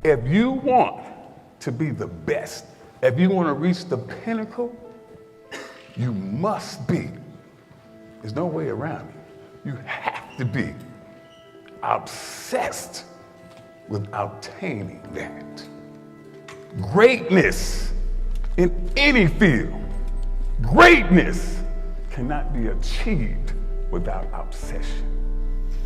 If you want to be the best, if you want to reach the pinnacle, you must be. There's no way around it. You have to be obsessed with obtaining that. Greatness in any field, greatness cannot be achieved without obsession.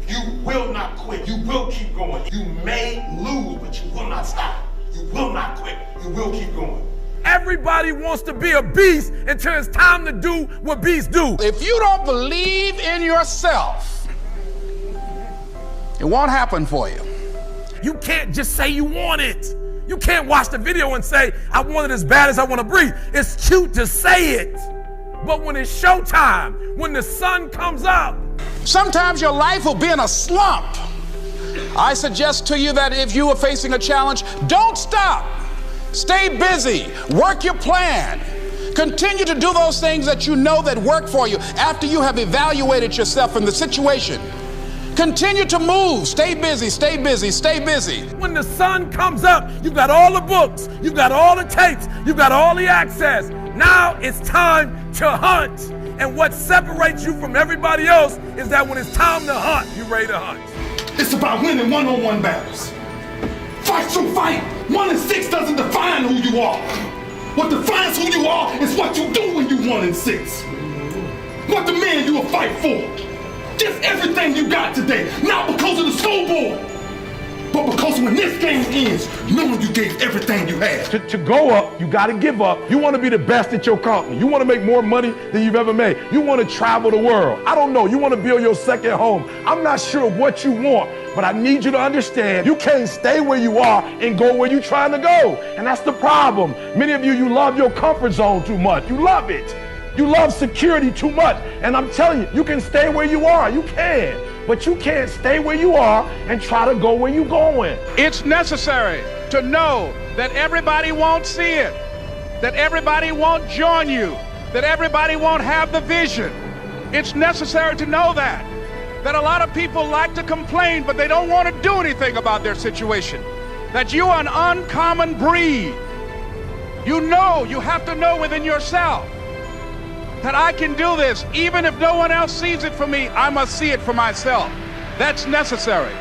You will not quit. You will keep going. You may lose, but you will not stop. You will not quit. You will keep going. Everybody wants to be a beast until it's time to do what beasts do. If you don't believe in yourself, it won't happen for you. You can't just say you want it. You can't watch the video and say, I want it as bad as I want to breathe. It's cute to say it. But when it's showtime, when the sun comes up, sometimes your life will be in a slump. I suggest to you that if you are facing a challenge, don't stop. Stay busy, work your plan. Continue to do those things that you know that work for you after you have evaluated yourself in the situation. Continue to move, stay busy, stay busy, stay busy. When the sun comes up, you've got all the books, you've got all the tapes, you've got all the access. Now it's time to hunt. And what separates you from everybody else is that when it's time to hunt, you're ready to hunt. It's about winning one-on-one battles. Fight through fight. 1 and 6 doesn't define who you are. What defines who you are is what you do when you 1 and 6. What the man you will fight for. Give everything you got today, not because of the scoreboard, but because when this game ends, knowing you gave everything you had. To go up, you got to give up. You want to be the best at your company. You want to make more money than you've ever made. You want to travel the world. I don't know. You want to build your second home. I'm not sure what you want, but I need you to understand you can't stay where you are and go where you're trying to go. And that's the problem. Many of you love your comfort zone too much. You love it. You love security too much. And I'm telling you, you can stay where you are. You can. But you can't stay where you are and try to go where you're going. It's necessary to know that everybody won't see it, that everybody won't join you, that everybody won't have the vision. It's necessary to know that a lot of people like to complain, but they don't want to do anything about their situation, that you are an uncommon breed. You know, you have to know within yourself that I can do this. Even if no one else sees it for me, I must see it for myself. That's necessary.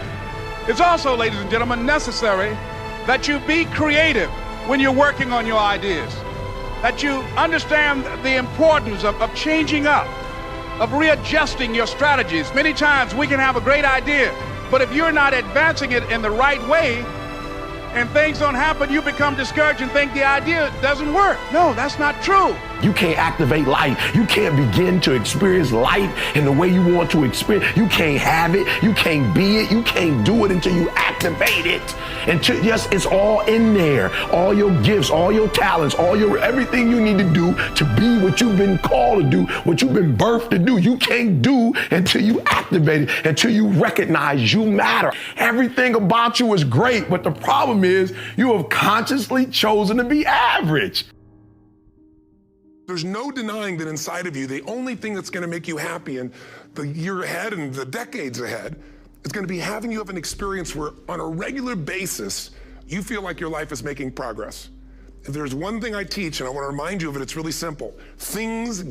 It's also, ladies and gentlemen, necessary that you be creative when you're working on your ideas, that you understand the importance of changing up, of readjusting your strategies. Many times we can have a great idea, but if you're not advancing it in the right way and things don't happen, you become discouraged and think the idea doesn't work. No, that's not true. You can't activate life. You can't begin to experience life in the way you want to experience. You can't have it. You can't be it. You can't do it until you activate it. Until, yes, it's all in there. All your gifts, all your talents, everything you need to do to be what you've been called to do, what you've been birthed to do. You can't do until you activate it, until you recognize you matter. Everything about you is great, but the problem is you have consciously chosen to be average. There's no denying that inside of you, the only thing that's going to make you happy in the year ahead and the decades ahead is going to be having you have an experience where on a regular basis, you feel like your life is making progress. If there's one thing I teach, and I want to remind you of it, it's really simple.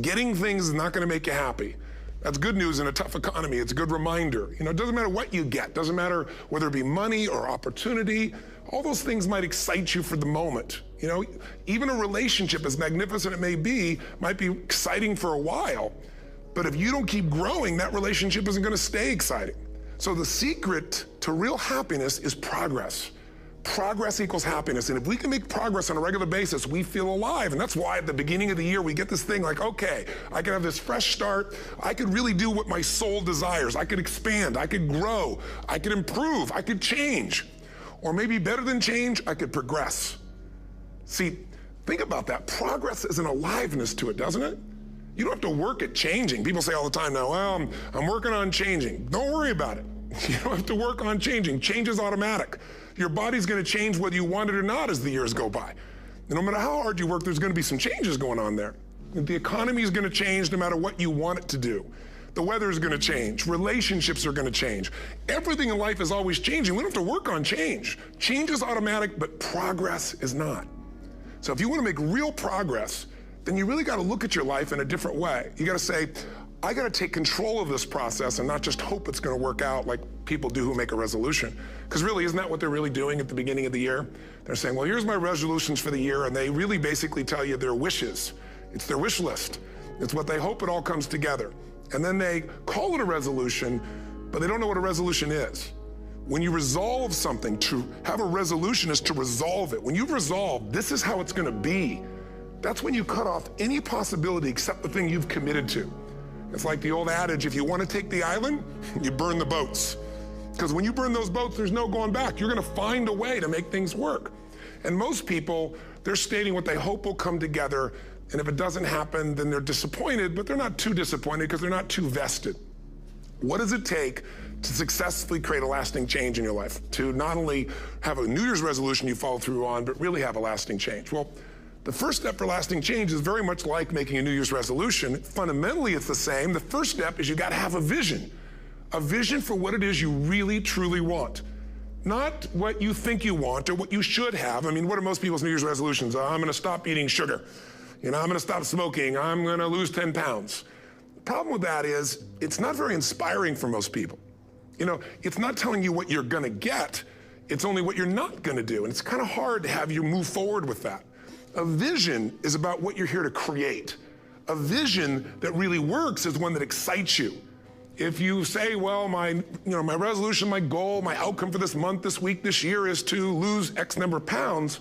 Getting things is not going to make you happy. That's good news in a tough economy. It's a good reminder. You know, it doesn't matter what you get. Doesn't matter whether it be money or opportunity. All those things might excite you for the moment. You know, even a relationship, as magnificent it may be, might be exciting for a while. But if you don't keep growing, that relationship isn't going to stay exciting. So the secret to real happiness is progress. Progress equals happiness. And if we can make progress on a regular basis, we feel alive. And that's why at the beginning of the year, we get this thing like, okay, I can have this fresh start. I could really do what my soul desires. I could expand. I could grow. I could improve. I could change. Or maybe better than change, I could progress. See, think about that. Progress is an aliveness to it, doesn't it? You don't have to work at changing. People say all the time now, well, I'm working on changing. Don't worry about it. You don't have to work on changing. Change is automatic. Your body's going to change whether you want it or not as the years go by. And no matter how hard you work, there's going to be some changes going on there. The economy is going to change no matter what you want it to do. The weather is going to change. Relationships are going to change. Everything in life is always changing. We don't have to work on change. Change is automatic, but progress is not. So if you want to make real progress, then you really got to look at your life in a different way. You got to say, I got to take control of this process and not just hope it's going to work out like people do who make a resolution. Because really, isn't that what they're really doing at the beginning of the year? They're saying, well, here's my resolutions for the year, and they really basically tell you their wishes. It's their wish list. It's what they hope it all comes together. And then they call it a resolution, but they don't know what a resolution is. When you resolve something, to have a resolution is to resolve it. When you've resolved, this is how it's going to be, that's when you cut off any possibility except the thing you've committed to. It's like the old adage, if you want to take the island, you burn the boats. Because when you burn those boats, there's no going back. You're going to find a way to make things work. And most people, they're stating what they hope will come together, and if it doesn't happen, then they're disappointed, but they're not too disappointed because they're not too vested. What does it take to successfully create a lasting change in your life? To not only have a New Year's resolution you follow through on, but really have a lasting change? Well, the first step for lasting change is very much like making a New Year's resolution. Fundamentally, it's the same. The first step is you got to have a vision for what it is you really, truly want. Not what you think you want or what you should have. I mean, what are most people's New Year's resolutions? I'm going to stop eating sugar. I'm going to stop smoking. I'm going to lose 10 pounds. The problem with that is it's not very inspiring for most people. It's not telling you what you're going to get. It's only what you're not going to do. And it's kind of hard to have you move forward with that. A vision is about what you're here to create. A vision that really works is one that excites you. If you say, well, my resolution, my goal, my outcome for this month, this week, this year is to lose X number of pounds,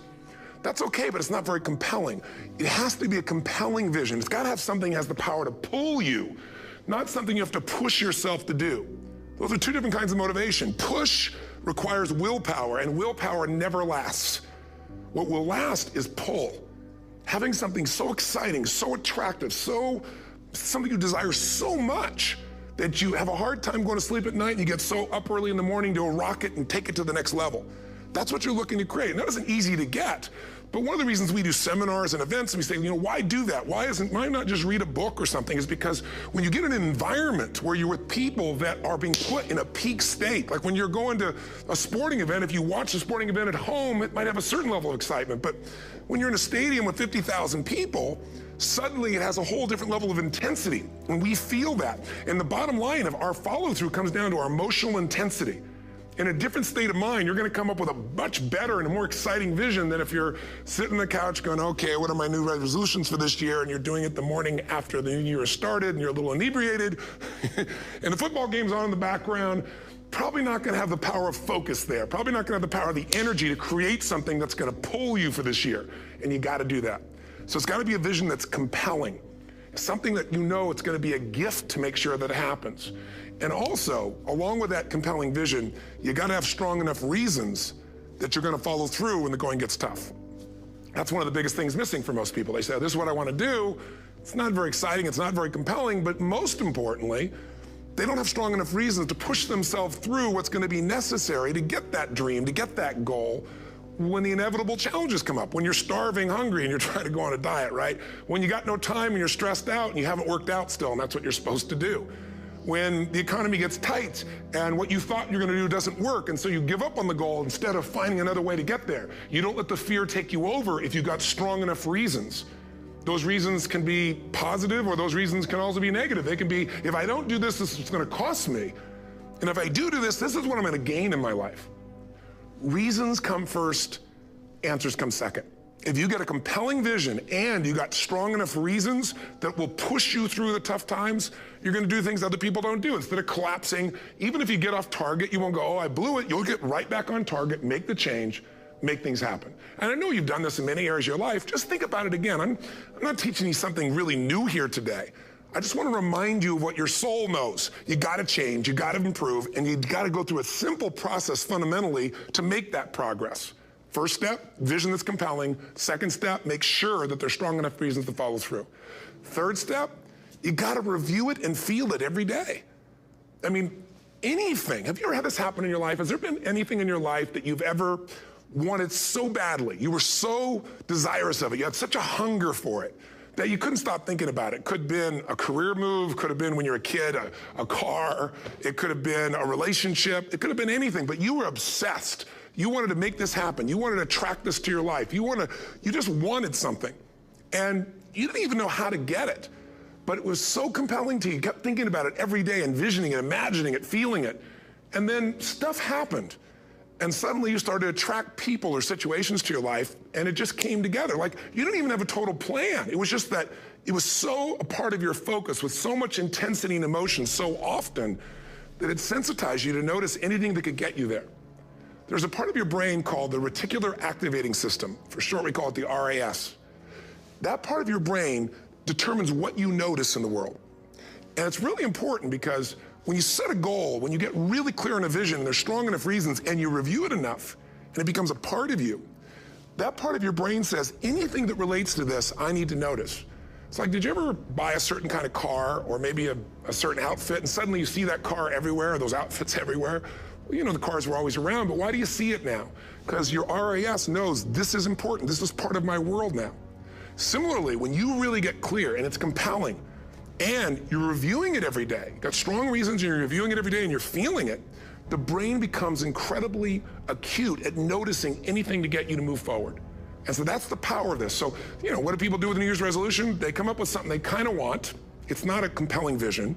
that's okay, but it's not very compelling. It has to be a compelling vision. It's got to have something that has the power to pull you, not something you have to push yourself to do. Those are two different kinds of motivation. Push requires willpower, and willpower never lasts. What will last is pull. Having something so exciting, so attractive, something you desire so much that you have a hard time going to sleep at night and you get so up early in the morning to rock it and take it to the next level. That's what you're looking to create. And that isn't easy to get. But one of the reasons we do seminars and events, and we say, why do that? Why not just read a book or something? Is because when you get in an environment where you're with people that are being put in a peak state, like when you're going to a sporting event, if you watch a sporting event at home, it might have a certain level of excitement. But when you're in a stadium with 50,000 people, suddenly it has a whole different level of intensity. And we feel that. And the bottom line of our follow-through comes down to our emotional intensity. In a different state of mind, you're going to come up with a much better and a more exciting vision than if you're sitting on the couch going, okay, what are my new resolutions for this year? And you're doing it the morning after the new year started and you're a little inebriated and the football game's on in the background. Probably not going to have the power of focus there. Probably not going to have the power of the energy to create something that's going to pull you for this year. And you got to do that. So it's got to be a vision that's compelling. Something that it's going to be a gift to make sure that it happens. And also, along with that compelling vision, you got to have strong enough reasons that you're going to follow through when the going gets tough. That's one of the biggest things missing for most people. They say, this is what I want to do. It's not very exciting. It's not very compelling. But most importantly, they don't have strong enough reasons to push themselves through what's going to be necessary to get that dream, to get that goal, when the inevitable challenges come up, when you're starving, hungry, and you're trying to go on a diet, right? When you got no time and you're stressed out and you haven't worked out still, and that's what you're supposed to do. When the economy gets tight and what you thought you're going to do doesn't work, and so you give up on the goal instead of finding another way to get there. You don't let the fear take you over if you've got strong enough reasons. Those reasons can be positive, or those reasons can also be negative. They can be, if I don't do this, this is what's going to cost me. And if I do this, this is what I'm going to gain in my life. Reasons come first, answers come second. If you get a compelling vision and you got strong enough reasons that will push you through the tough times, you're going to do things other people don't do. Instead of collapsing, even if you get off target, you won't go, oh, I blew it. You'll get right back on target, make the change, make things happen. And I know you've done this in many areas of your life. Just think about it again. I'm not teaching you something really new here today. I just want to remind you of what your soul knows. You got to change, you got to improve, and you got to go through a simple process fundamentally to make that progress. First step, vision that's compelling. Second step, make sure that there's strong enough reasons to follow through. Third step, you got to review it and feel it every day. I mean, anything. Have you ever had this happen in your life? Has there been anything in your life that you've ever wanted so badly? You were so desirous of it. You had such a hunger for it that you couldn't stop thinking about. It could have been a career move, could have been when you're a kid, a car, it could have been a relationship, it could have been anything, but you were obsessed. You wanted to make this happen. You wanted to attract this to your life. You just wanted something. And you didn't even know how to get it. But it was so compelling to you. You kept thinking about it every day, envisioning it, imagining it, feeling it. And then stuff happened. And suddenly you started to attract people or situations to your life, and it just came together. Like, you didn't even have a total plan. It was just that it was so a part of your focus with so much intensity and emotion so often that it sensitized you to notice anything that could get you there. There's a part of your brain called the reticular activating system. For short, we call it the RAS. That part of your brain determines what you notice in the world. And it's really important because when you set a goal, when you get really clear on a vision, and there's strong enough reasons, and you review it enough, and it becomes a part of you, that part of your brain says, anything that relates to this, I need to notice. It's like, did you ever buy a certain kind of car, or maybe a certain outfit, and suddenly you see that car everywhere, or those outfits everywhere? Well, you know, the cars were always around, but why do you see it now? Because your RAS knows this is important, this is part of my world now. Similarly, when you really get clear, and it's compelling, and you're reviewing it every day, you've got strong reasons, and you're reviewing it every day, and you're feeling it, the brain becomes incredibly acute at noticing anything to get you to move forward. And so that's the power of this. So, you know, what do people do with a New Year's resolution? They come up with something they kind of want. It's not a compelling vision.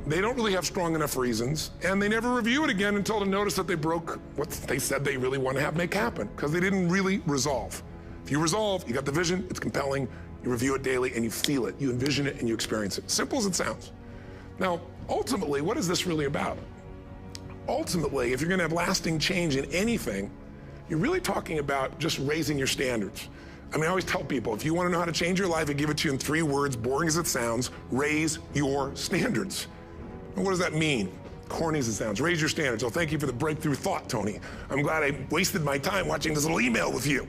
They don't really have strong enough reasons, and they never review it again until to notice that they broke what they said they really want to have make happen, because they didn't really resolve. If you resolve, you got the vision, it's compelling, you review it daily, and you feel it, you envision it, and you experience it. Simple as it sounds. Now, ultimately, what is this really about? Ultimately, if you're going to have lasting change in anything, you're really talking about just raising your standards. I mean, I always tell people, if you want to know how to change your life, I give it to you in 3 words, boring as it sounds: raise your standards. And what does that mean? Corny as it sounds. Raise your standards. Oh, thank you for the breakthrough thought, Tony. I'm glad I wasted my time watching this little email with you.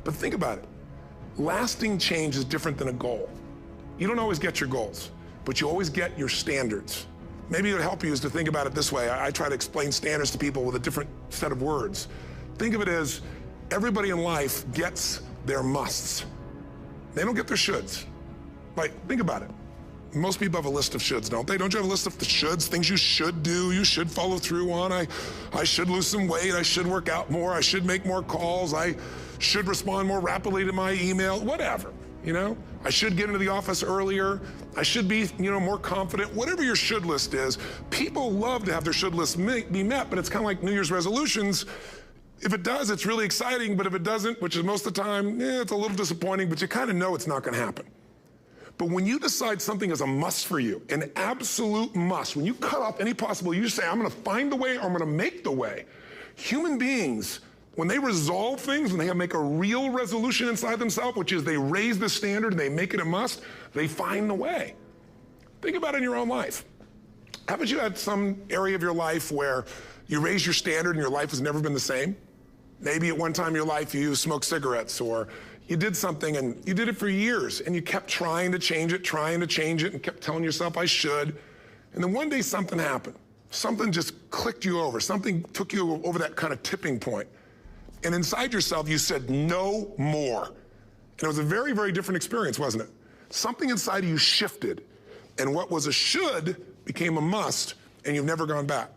But think about it. Lasting change is different than a goal. You don't always get your goals, but you always get your standards. Maybe it would help you is to think about it this way. I try to explain standards to people with a different set of words. Think of it as everybody in life gets their musts. They don't get their shoulds. Like, think about it. Most people have a list of shoulds, don't they? Don't you have a list of the shoulds, things you should do, you should follow through on? I should lose some weight, I should work out more, I should make more calls, I should respond more rapidly to my email, whatever, you know? I should get into the office earlier, I should be, more confident. Whatever your should list is, people love to have their should list be met, but it's kind of like New Year's resolutions. If it does, it's really exciting, but if it doesn't, which is most of the time, it's a little disappointing, but you kind of know it's not gonna happen. But when you decide something is a must for you, an absolute must, when you cut off any possible, you say, I'm gonna find the way or I'm gonna make the way. Human beings, when they resolve things, when they make a real resolution inside themselves, which is they raise the standard and they make it a must, they find the way. Think about it in your own life. Haven't you had some area of your life where you raise your standard and your life has never been the same? Maybe at one time in your life you smoked cigarettes, or you did something and you did it for years and you kept trying to change it, and kept telling yourself, I should. And then one day something happened. Something just clicked you over. Something took you over that kind of tipping point. And inside yourself you said, no more. And it was a very, very different experience, wasn't it? Something inside of you shifted, and what was a should became a must, and you've never gone back.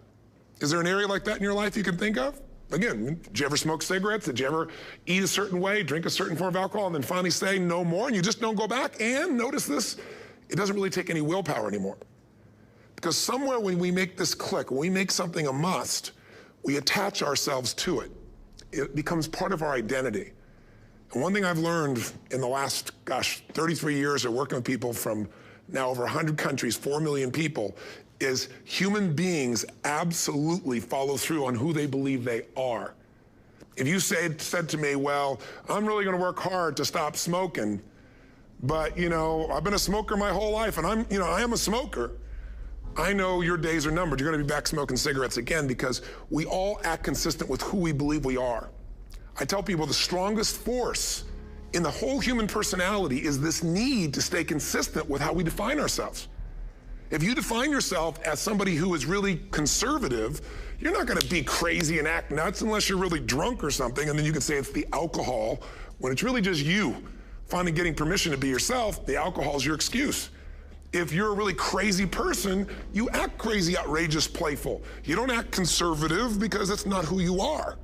Is there an area like that in your life you can think of? Again, did you ever smoke cigarettes? Did you ever eat a certain way, drink a certain form of alcohol, and then finally say no more, and you just don't go back? And notice this, it doesn't really take any willpower anymore. Because somewhere when we make this click, when we make something a must, we attach ourselves to it. It becomes part of our identity. And one thing I've learned in the last, 33 years of working with people from now over 100 countries, 4 million people, is human beings absolutely follow through on who they believe they are. If you said to me, well, I'm really gonna work hard to stop smoking, but I've been a smoker my whole life and I am a smoker, I know your days are numbered. You're gonna be back smoking cigarettes again, because we all act consistent with who we believe we are. I tell people the strongest force in the whole human personality is this need to stay consistent with how we define ourselves. If you define yourself as somebody who is really conservative, you're not gonna be crazy and act nuts unless you're really drunk or something, and then you can say it's the alcohol, when it's really just you finally getting permission to be yourself, the alcohol is your excuse. If you're a really crazy person, you act crazy, outrageous, playful. You don't act conservative because that's not who you are.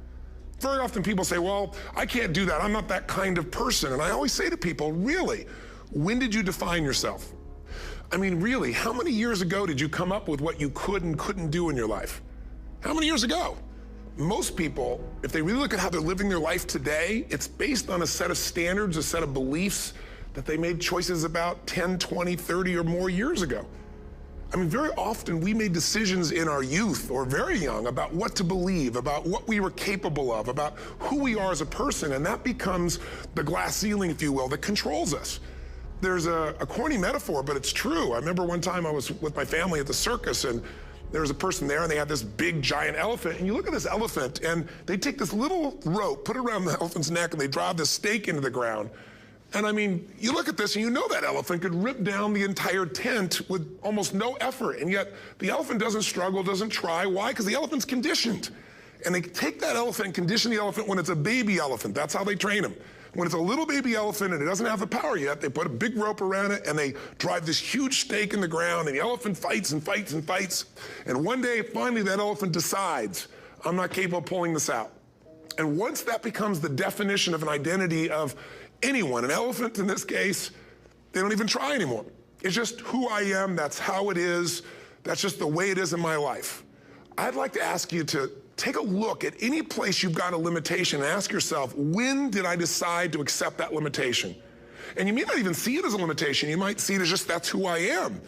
Very often people say, well, I can't do that. I'm not that kind of person. And I always say to people, really, when did you define yourself? I mean, really, how many years ago did you come up with what you could and couldn't do in your life? How many years ago? Most people, if they really look at how they're living their life today, it's based on a set of standards, a set of beliefs that they made choices about 10, 20, 30 or more years ago. I mean, very often we made decisions in our youth or very young about what to believe, about what we were capable of, about who we are as a person, and that becomes the glass ceiling, if you will, that controls us. There's a corny metaphor, but it's true. I remember one time I was with my family at the circus, and there was a person there, and they had this big, giant elephant, and you look at this elephant, and they take this little rope, put it around the elephant's neck, and they drive this stake into the ground. And I mean, you look at this and you know that elephant could rip down the entire tent with almost no effort. And yet the elephant doesn't struggle, doesn't try. Why? Because the elephant's conditioned. And they take that elephant and condition the elephant when it's a baby elephant. That's how they train him. When it's a little baby elephant and it doesn't have the power yet, they put a big rope around it and they drive this huge stake in the ground, and the elephant fights and fights and fights. And one day, finally, that elephant decides, I'm not capable of pulling this out. And once that becomes the definition of an identity of anyone, an elephant in this case, they don't even try anymore. It's just who I am, that's how it is, that's just the way it is in my life. I'd like to ask you to take a look at any place you've got a limitation and ask yourself, when did I decide to accept that limitation? And you may not even see it as a limitation, you might see it as just that's who I am.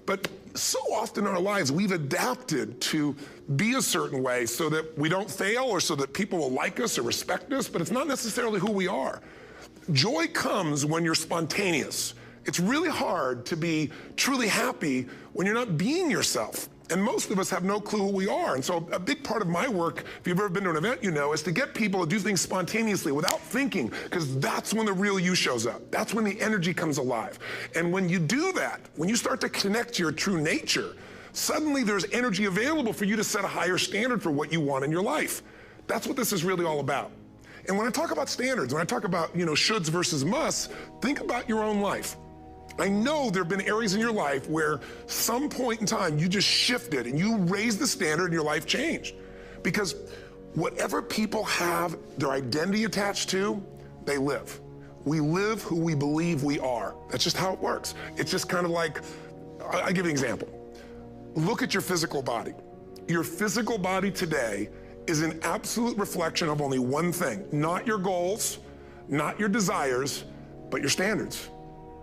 But so often in our lives, we've adapted to be a certain way so that we don't fail or so that people will like us or respect us, but it's not necessarily who we are. Joy comes when you're spontaneous. It's really hard to be truly happy when you're not being yourself. And most of us have no clue who we are. And so a big part of my work, if you've ever been to an event, you know, is to get people to do things spontaneously without thinking, because that's when the real you shows up. That's when the energy comes alive. And when you do that, when you start to connect to your true nature, suddenly there's energy available for you to set a higher standard for what you want in your life. That's what this is really all about. And when I talk about standards, when I talk about, shoulds versus musts, think about your own life. I know there have been areas in your life where some point in time you just shifted and you raised the standard and your life changed. Because whatever people have their identity attached to, they live. We live who we believe we are. That's just how it works. It's just kind of like, I'll give you an example. Look at your physical body. Your physical body today is an absolute reflection of only one thing, not your goals, not your desires, but your standards.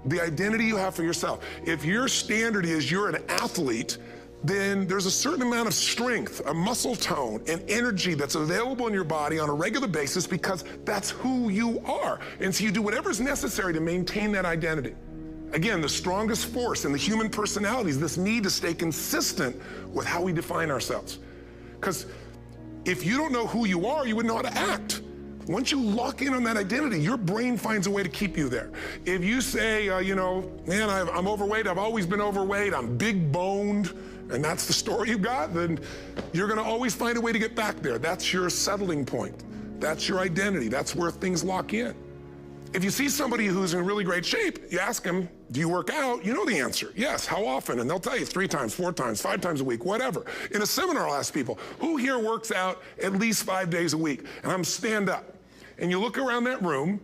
The identity you have for yourself. If your standard is you're an athlete, then there's a certain amount of strength, a muscle tone, and energy that's available in your body on a regular basis because that's who you are. And so you do whatever's necessary to maintain that identity. Again, the strongest force in the human personality is this need to stay consistent with how we define ourselves. Because if you don't know who you are, you wouldn't know how to act. Once you lock in on that identity, your brain finds a way to keep you there. If you say, man, I'm overweight, I've always been overweight, I'm big boned, and that's the story you got, then you're gonna always find a way to get back there. That's your settling point. That's your identity. That's where things lock in. If you see somebody who's in really great shape, you ask them, do you work out? You know the answer. Yes, how often? And they'll tell you 3 times, 4 times, 5 times a week, whatever. In a seminar, I'll ask people, who here works out at least 5 days a week? And I'm stand up. And you look around that room,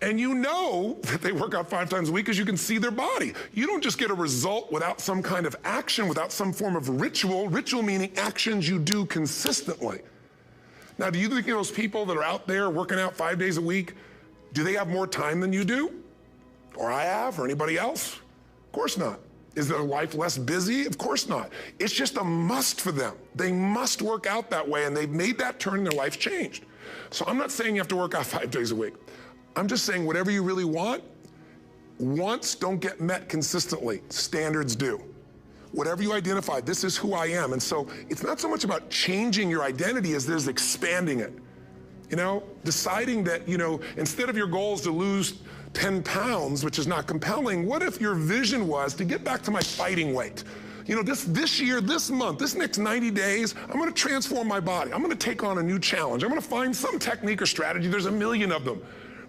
and you know that they work out 5 times a week because you can see their body. You don't just get a result without some kind of action, without some form of ritual. Ritual meaning actions you do consistently. Now, do you think those people that are out there working out 5 days a week, do they have more time than you do? Or I have, or anybody else? Of course not. Is their life less busy? Of course not. It's just a must for them. They must work out that way, and they've made that turn and their life changed. So I'm not saying you have to work out 5 days a week. I'm just saying whatever you really want, wants don't get met consistently. Standards do. Whatever you identify, this is who I am. And so it's not so much about changing your identity as there's expanding it. Deciding that, instead of your goals to lose 10 pounds, which is not compelling, what if your vision was to get back to my fighting weight? This year, this month, this next 90 days, I'm gonna transform my body. I'm gonna take on a new challenge. I'm gonna find some technique or strategy. There's a million of them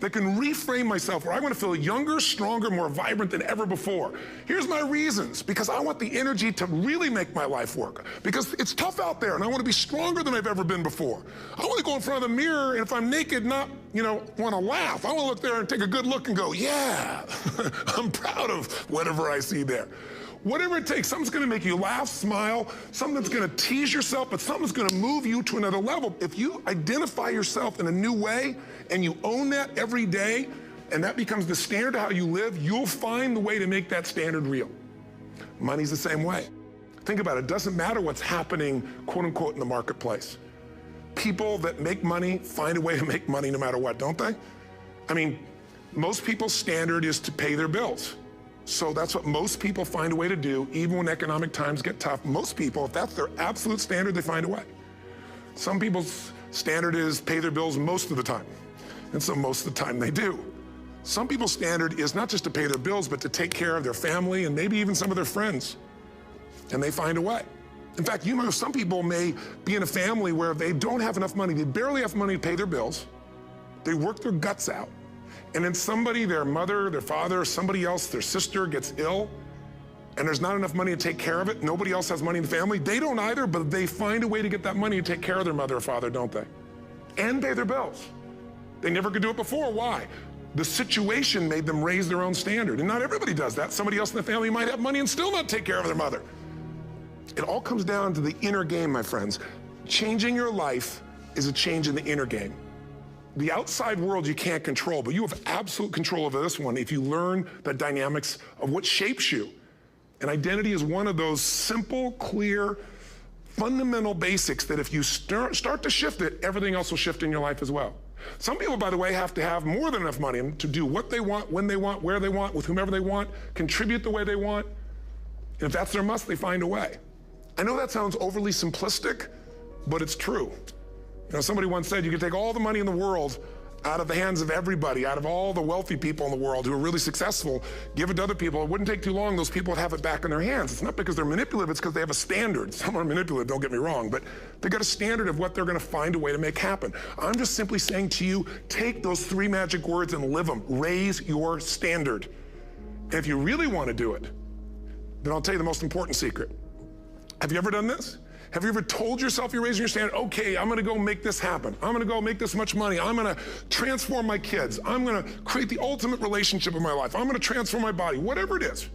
that can reframe myself where I want to feel younger, stronger, more vibrant than ever before. Here's my reasons. Because I want the energy to really make my life work. Because it's tough out there, and I want to be stronger than I've ever been before. I want to go in front of the mirror, and if I'm naked, not, want to laugh. I want to look there and take a good look and go, yeah, I'm proud of whatever I see there. Whatever it takes, something's gonna make you laugh, smile, something that's gonna tease yourself, but something's gonna move you to another level. If you identify yourself in a new way and you own that every day, and that becomes the standard of how you live, you'll find the way to make that standard real. Money's the same way. Think about it, it doesn't matter what's happening, quote unquote, in the marketplace. People that make money find a way to make money no matter what, don't they? I mean, most people's standard is to pay their bills. So that's what most people find a way to do, even when economic times get tough. Most people, if that's their absolute standard, they find a way. Some people's standard is pay their bills most of the time. And so most of the time they do. Some people's standard is not just to pay their bills, but to take care of their family and maybe even some of their friends. And they find a way. In fact, some people may be in a family where they don't have enough money. They barely have money to pay their bills. They work their guts out. And then somebody, their mother, their father, somebody else, their sister gets ill, and there's not enough money to take care of it. Nobody else has money in the family. They don't either, but they find a way to get that money to take care of their mother or father, don't they? And pay their bills. They never could do it before. Why? The situation made them raise their own standard. And not everybody does that. Somebody else in the family might have money and still not take care of their mother. It all comes down to the inner game, my friends. Changing your life is a change in the inner game. The outside world you can't control, but you have absolute control over this one if you learn the dynamics of what shapes you. And identity is one of those simple, clear, fundamental basics that if you start to shift it, everything else will shift in your life as well. Some people, by the way, have to have more than enough money to do what they want, when they want, where they want, with whomever they want, contribute the way they want. And if that's their must, they find a way. I know that sounds overly simplistic, but it's true. Somebody once said you can take all the money in the world out of the hands of everybody, out of all the wealthy people in the world who are really successful, give it to other people. It wouldn't take too long, those people would have it back in their hands. It's not because they're manipulative, it's because they have a standard. Some are manipulative, don't get me wrong, but they got a standard of what they're gonna find a way to make happen. I'm just simply saying to you, take those 3 magic words and live them. Raise your standard. And if you really wanna do it, then I'll tell you the most important secret. Have you ever done this? Have you ever told yourself you're raising your standard? Okay, I'm gonna go make this happen. I'm gonna go make this much money. I'm gonna transform my kids. I'm gonna create the ultimate relationship in my life. I'm gonna transform my body, whatever it is.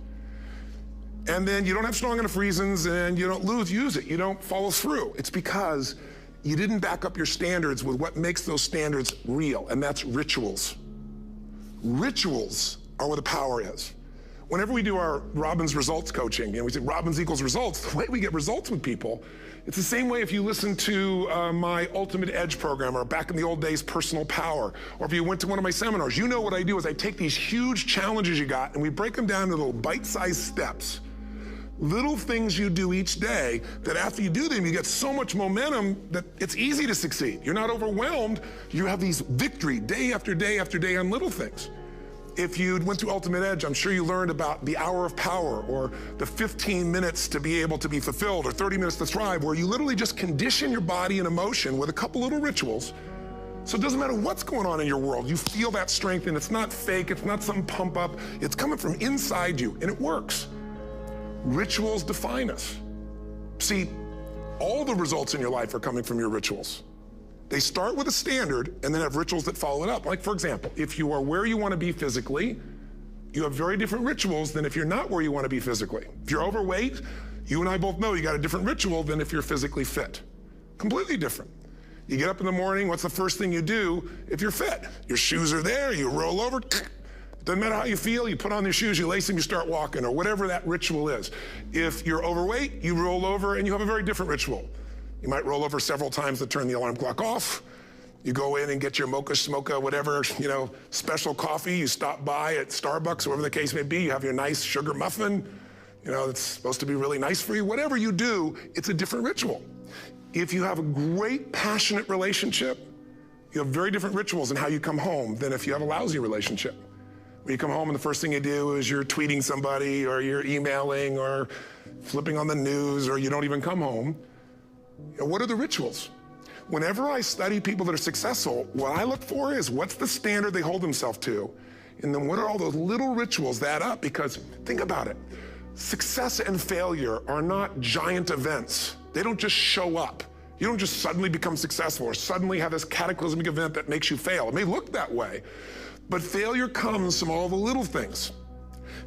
And then you don't have strong enough reasons and you don't use it. You don't follow through. It's because you didn't back up your standards with what makes those standards real, and that's rituals. Rituals are where the power is. Whenever we do our Robbins results coaching, and we say Robbins equals results, the way we get results with people, it's the same way if you listen to my Ultimate Edge program, or back in the old days, Personal Power, or if you went to one of my seminars. You know what I do is I take these huge challenges you got and we break them down into little bite-sized steps. Little things you do each day that after you do them, you get so much momentum that it's easy to succeed. You're not overwhelmed. You have these victory day after day after day on little things. If you went through Ultimate Edge, I'm sure you learned about the hour of power, or the 15 minutes to be able to be fulfilled, or 30 minutes to thrive, where you literally just condition your body and emotion with a couple little rituals. So it doesn't matter what's going on in your world, you feel that strength, and it's not fake, it's not some pump up, it's coming from inside you, and it works. Rituals define us. See, all the results in your life are coming from your rituals. They start with a standard and then have rituals that follow it up. Like, for example, if you are where you want to be physically, you have very different rituals than if you're not where you want to be physically. If you're overweight, you and I both know you got a different ritual than if you're physically fit. Completely different. You get up in the morning, what's the first thing you do if you're fit? Your shoes are there, you roll over, doesn't matter how you feel, you put on your shoes, you lace them, you start walking, or whatever that ritual is. If you're overweight, you roll over and you have a very different ritual. You might roll over several times to turn the alarm clock off. You go in and get your mocha, smocha, whatever, special coffee. You stop by at Starbucks, whatever the case may be. You have your nice sugar muffin. It's supposed to be really nice for you. Whatever you do, it's a different ritual. If you have a great, passionate relationship, you have very different rituals in how you come home than if you have a lousy relationship. When you come home and the first thing you do is you're tweeting somebody, or you're emailing, or flipping on the news, or you don't even come home. What are the rituals? Whenever I study people that are successful, what I look for is what's the standard they hold themselves to, and then what are all those little rituals that add up? Because think about it. Success and failure are not giant events. They don't just show up. You don't just suddenly become successful or suddenly have this cataclysmic event that makes you fail. It may look that way, but failure comes from all the little things.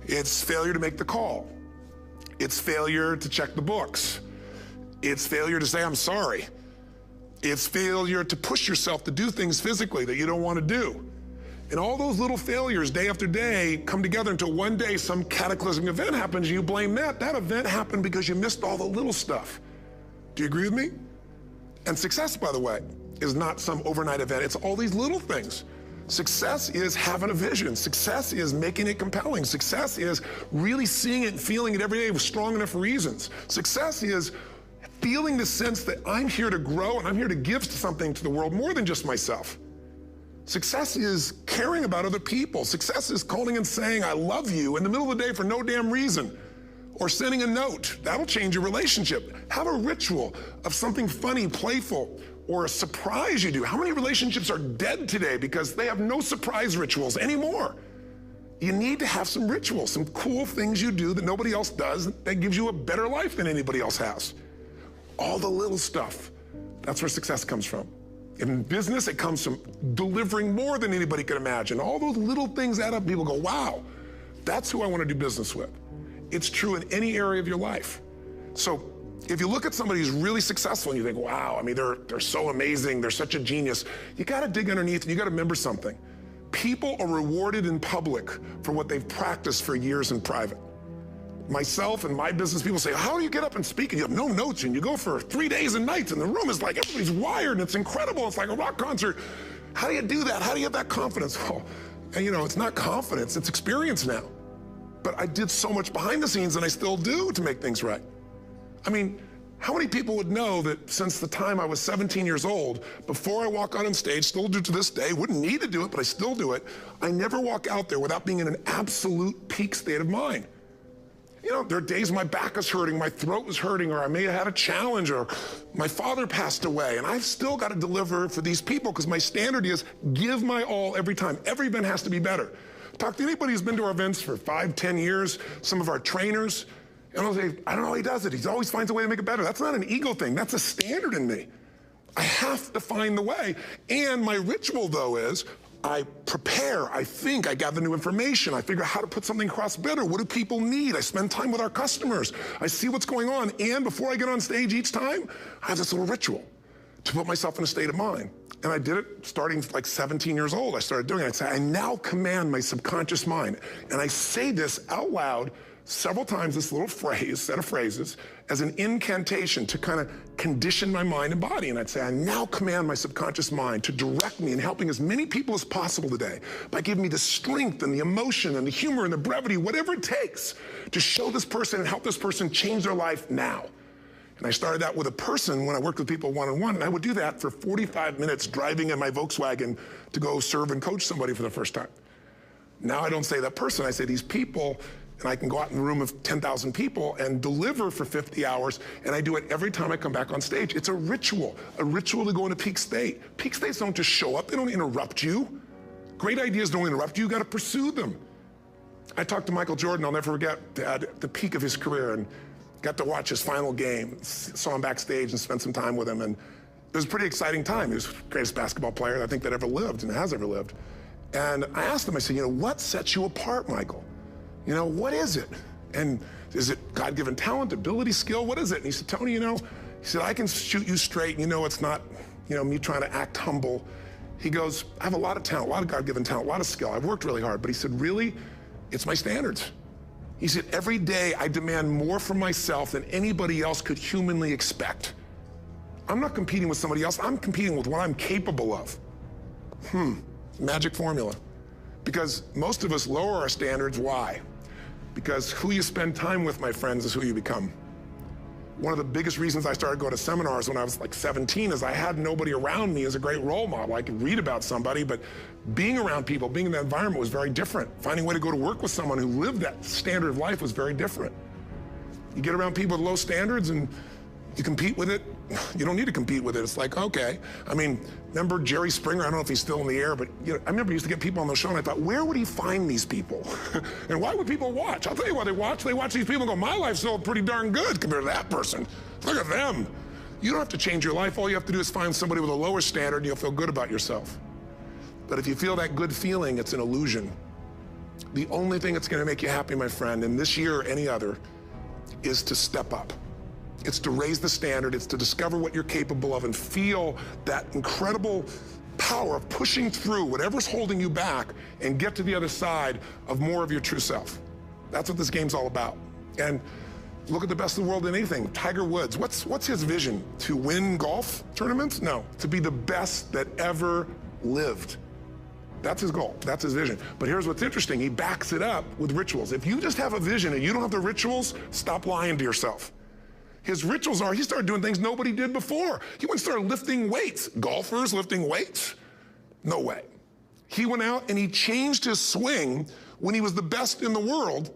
It's failure to make the call. It's failure to check the books. It's failure to say, I'm sorry. It's failure to push yourself to do things physically that you don't want to do. And all those little failures day after day come together until one day some cataclysmic event happens and you blame that. That event happened because you missed all the little stuff. Do you agree with me? And success, by the way, is not some overnight event. It's all these little things. Success is having a vision. Success is making it compelling. Success is really seeing it and feeling it every day with strong enough reasons. Success is feeling the sense that I'm here to grow and I'm here to give something to the world more than just myself. Success is caring about other people. Success is calling and saying, I love you in the middle of the day for no damn reason. Or sending a note. That'll change your relationship. Have a ritual of something funny, playful, or a surprise you do. How many relationships are dead today because they have no surprise rituals anymore? You need to have some rituals, some cool things you do that nobody else does that gives you a better life than anybody else has. All the little stuff, that's where success comes from. In business, it comes from delivering more than anybody can imagine. All those little things add up. People go, wow, that's who I want to do business with. It's true in any area of your life. So if you look at somebody who's really successful and you think, wow, I mean, they're so amazing, they're such a genius, you gotta dig underneath and you gotta remember something. People are rewarded in public for what they've practiced for years in private. Myself and my business people say, how do you get up and speak and you have no notes and you go for 3 days and nights and the room is like, everybody's wired and it's incredible, it's like a rock concert. How do you do that? How do you have that confidence? Well, and it's not confidence, it's experience now. But I did so much behind the scenes and I still do to make things right. I mean, how many people would know that since the time I was 17 years old, before I walk out on stage, still do to this day, wouldn't need to do it, but I still do it, I never walk out there without being in an absolute peak state of mind. There are days my back is hurting, my throat was hurting, or I may have had a challenge, or my father passed away, and I've still got to deliver for these people because my standard is give my all every time. Every event has to be better. Talk to anybody who's been to our events for 5, 10 years, some of our trainers, and I'll say, I don't know how he does it. He always finds a way to make it better. That's not an ego thing. That's a standard in me. I have to find the way. And my ritual, though, is I prepare, I think, I gather new information, I figure out how to put something across better. What do people need? I spend time with our customers. I see what's going on. And before I get on stage each time, I have this little ritual to put myself in a state of mind. And I did it starting like 17 years old. I started doing it. I'd say, I now command my subconscious mind. And I say this out loud several times, this little phrase, set of phrases, as an incantation to kind of condition my mind and body. And I'd say, I now command my subconscious mind to direct me in helping as many people as possible today by giving me the strength and the emotion and the humor and the brevity, whatever it takes to show this person and help this person change their life now. And I started that with a person when I worked with people one-on-one, and I would do that for 45 minutes driving in my Volkswagen to go serve and coach somebody for the first time. Now I don't say that person, I say these people, and I can go out in a room of 10,000 people and deliver for 50 hours, and I do it every time I come back on stage. It's a ritual to go into peak state. Peak states don't just show up, they don't interrupt you. Great ideas don't interrupt you, you gotta pursue them. I talked to Michael Jordan, I'll never forget, at the peak of his career, and got to watch his final game, saw him backstage and spent some time with him, and it was a pretty exciting time. He was the greatest basketball player I think that ever lived and has ever lived. And I asked him, I said, what sets you apart, Michael? What is it? And is it God-given talent, ability, skill? What is it? And he said, Tony, he said, I can shoot you straight. It's not, me trying to act humble. He goes, I have a lot of talent, a lot of God-given talent, a lot of skill. I've worked really hard. But he said, really, it's my standards. He said, every day I demand more from myself than anybody else could humanly expect. I'm not competing with somebody else. I'm competing with what I'm capable of. Magic formula. Because most of us lower our standards. Why? Because who you spend time with, my friends, is who you become. One of the biggest reasons I started going to seminars when I was like 17 is I had nobody around me as a great role model. I could read about somebody, but being around people, being in that environment was very different. Finding a way to go to work with someone who lived that standard of life was very different. You get around people with low standards and you compete with it, You don't need to compete with it. It's like, okay. I mean, remember Jerry Springer? I don't know if he's still in the air, but you know, I remember he used to get people on the show, and I thought, where would he find these people? And why would people watch? I'll tell you why they watch. They watch these people and go, my life's still pretty darn good compared to that person. Look at them. You don't have to change your life. All you have to do is find somebody with a lower standard, and you'll feel good about yourself. But if you feel that good feeling, it's an illusion. The only thing that's going to make you happy, my friend, in this year or any other, is to step up. It's to raise the standard. It's to discover what you're capable of and feel that incredible power of pushing through whatever's holding you back and get to the other side of more of your true self. That's what this game's all about. And look at the best of the world in anything. Tiger Woods, what's his vision? To win golf tournaments? No, to be the best that ever lived. That's his goal, that's his vision. But here's what's interesting, he backs it up with rituals. If you just have a vision and you don't have the rituals, stop lying to yourself. His rituals are, he started doing things nobody did before. He went and started lifting weights. Golfers lifting weights? No way. He went out and he changed his swing when he was the best in the world,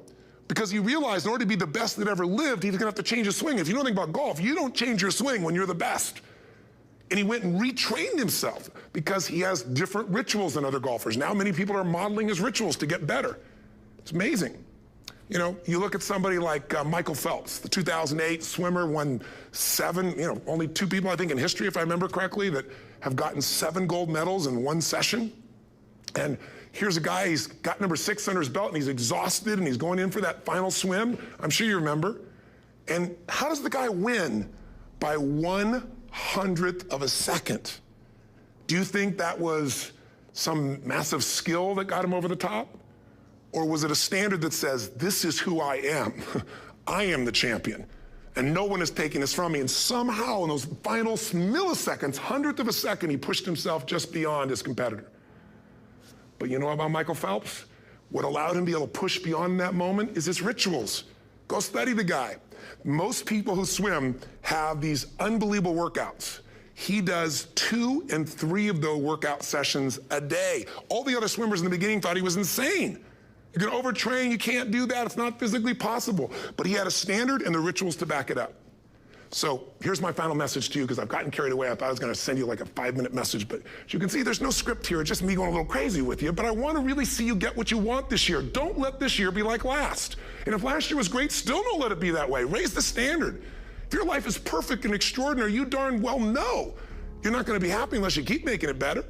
because he realized in order to be the best that ever lived, he's gonna have to change his swing. If you know anything about golf, you don't change your swing when you're the best. And he went and retrained himself because he has different rituals than other golfers. Now many people are modeling his rituals to get better. It's amazing. You know, you look at somebody like Michael Phelps, the 2008 swimmer, won 7, only 2 people, I think, in history, if I remember correctly, that have gotten 7 gold medals in one session. And here's a guy, he's got number 6 under his belt, and he's exhausted, and he's going in for that final swim. I'm sure you remember. And how does the guy win? By 1/100th of a second. Do you think that was some massive skill that got him over the top? Or was it a standard that says, this is who I am? I am the champion, and no one is taking this from me. And somehow in those final milliseconds, 100th of a second, he pushed himself just beyond his competitor. But you know about Michael Phelps? What allowed him to be able to push beyond that moment is his rituals. Go study the guy. Most people who swim have these unbelievable workouts. He does 2 and 3 of those workout sessions a day. All the other swimmers in the beginning thought he was insane. You're gonna overtrain, you can't do that, it's not physically possible. But he had a standard and the rituals to back it up. So here's my final message to you, because I've gotten carried away. I thought I was gonna send you like a 5-minute message, but as you can see, there's no script here, it's just me going a little crazy with you, but I wanna really see you get what you want this year. Don't let this year be like last. And if last year was great, still don't let it be that way. Raise the standard. If your life is perfect and extraordinary, you darn well know you're not gonna be happy unless you keep making it better.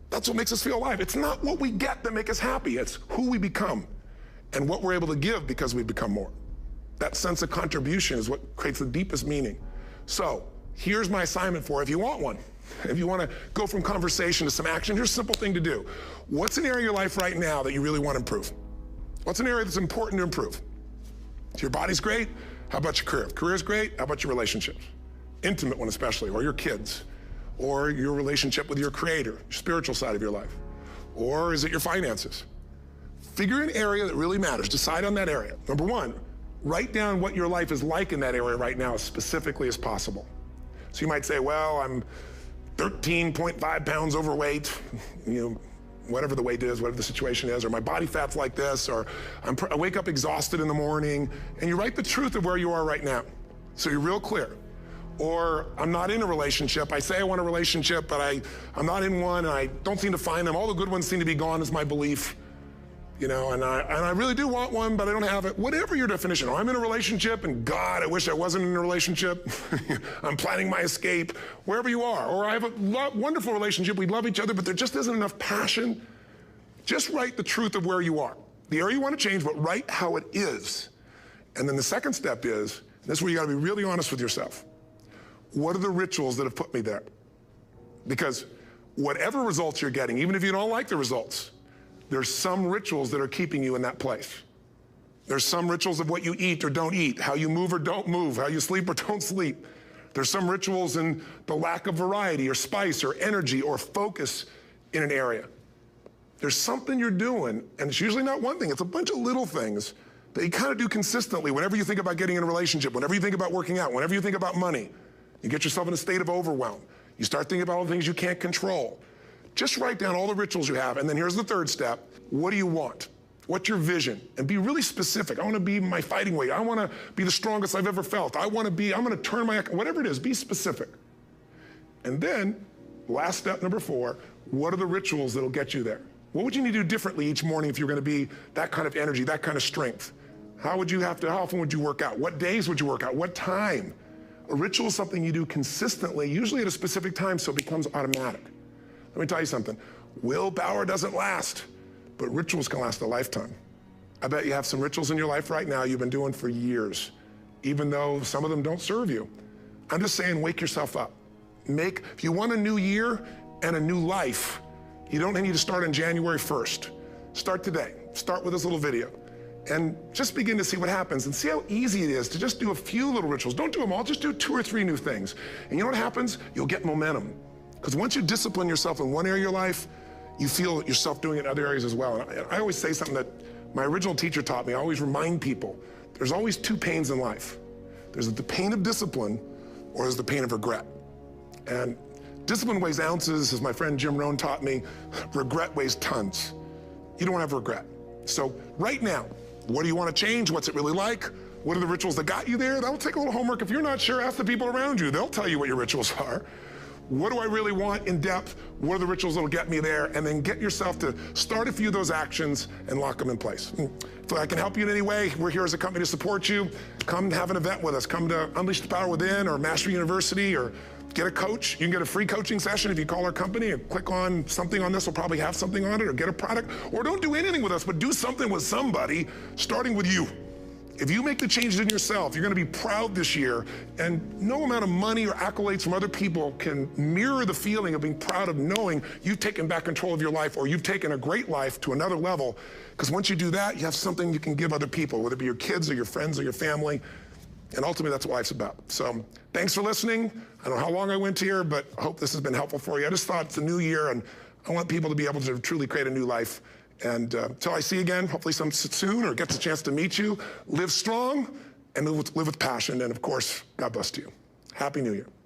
That's what makes us feel alive. It's not what we get that makes us happy, it's who we become and what we're able to give because we become more. That sense of contribution is what creates the deepest meaning. So here's my assignment for you, if you want one. If you want to go from conversation to some action, here's a simple thing to do. What's an area of your life right now that you really want to improve? What's an area that's important to improve? If your body's great, how about your career? If career's great, how about your relationships? Intimate one especially, or your kids, or your relationship with your creator, your spiritual side of your life. Or is it your finances? Figure an area that really matters. Decide on that area. Number 1, write down what your life is like in that area right now as specifically as possible. So you might say, well, I'm 13.5 pounds overweight, whatever the weight is, whatever the situation is, or my body fat's like this, or I wake up exhausted in the morning, and you write the truth of where you are right now. So you're real clear. Or I'm not in a relationship. I say I want a relationship, but I'm not in one, and I don't seem to find them. All the good ones seem to be gone is my belief. And I really do want one, but I don't have it. Whatever your definition. Or I'm in a relationship, and God, I wish I wasn't in a relationship. I'm planning my escape, wherever you are. Or I have a wonderful relationship, we love each other, but there just isn't enough passion. Just write the truth of where you are. The area you want to change, but write how it is. And then the second step is, this is where you gotta be really honest with yourself. What are the rituals that have put me there? Because whatever results you're getting, even if you don't like the results, there's some rituals that are keeping you in that place. There's some rituals of what you eat or don't eat, how you move or don't move, how you sleep or don't sleep. There's some rituals in the lack of variety or spice or energy or focus in an area. There's something you're doing, and it's usually not one thing, it's a bunch of little things that you kind of do consistently whenever you think about getting in a relationship, whenever you think about working out, whenever you think about money. You get yourself in a state of overwhelm. You start thinking about all the things you can't control. Just write down all the rituals you have, and then here's the third step. What do you want? What's your vision? And be really specific. I want to be my fighting weight. I want to be the strongest I've ever felt. I'm going to turn whatever it is, be specific. And then, last step, number 4, what are the rituals that'll get you there? What would you need to do differently each morning if you're going to be that kind of energy, that kind of strength? How often would you work out? What days would you work out? What time? A ritual is something you do consistently, usually at a specific time, so it becomes automatic. Let me tell you something. Willpower doesn't last, but rituals can last a lifetime. I bet you have some rituals in your life right now you've been doing for years, even though some of them don't serve you. I'm just saying, wake yourself up. If you want a new year and a new life, you don't need to start on January 1st. Start today. Start with this little video. And just begin to see what happens and see how easy it is to just do a few little rituals. Don't do them all, just do 2 or 3 new things. And you know what happens? You'll get momentum. Because once you discipline yourself in one area of your life, you feel yourself doing it in other areas as well. And I always say something that my original teacher taught me. I always remind people, there's always 2 pains in life. There's the pain of discipline, or there's the pain of regret. And discipline weighs ounces, as my friend Jim Rohn taught me. Regret weighs tons. You don't want to have regret. So right now, what do you want to change? What's it really like? What are the rituals that got you there? That'll take a little homework. If you're not sure, ask the people around you. They'll tell you what your rituals are. What do I really want in depth? What are the rituals that'll get me there? And then get yourself to start a few of those actions and lock them in place. If I can help you in any way, we're here as a company to support you. Come have an event with us. Come to Unleash the Power Within or Mastery University, or get a coach. You can get a free coaching session if you call our company and click on something on this. We'll probably have something on it, or get a product. Or don't do anything with us, but do something with somebody, starting with you. If you make the changes in yourself, you're going to be proud this year, and no amount of money or accolades from other people can mirror the feeling of being proud of knowing you've taken back control of your life, or you've taken a great life to another level. Because once you do that, you have something you can give other people, whether it be your kids or your friends or your family. And ultimately, that's what life's about. So thanks for listening. I don't know how long I went here, but I hope this has been helpful for you. I just thought it's a new year, and I want people to be able to truly create a new life. And until I see you again, hopefully soon, or gets a chance to meet you, live strong and live with passion. And of course, God bless you. Happy New Year.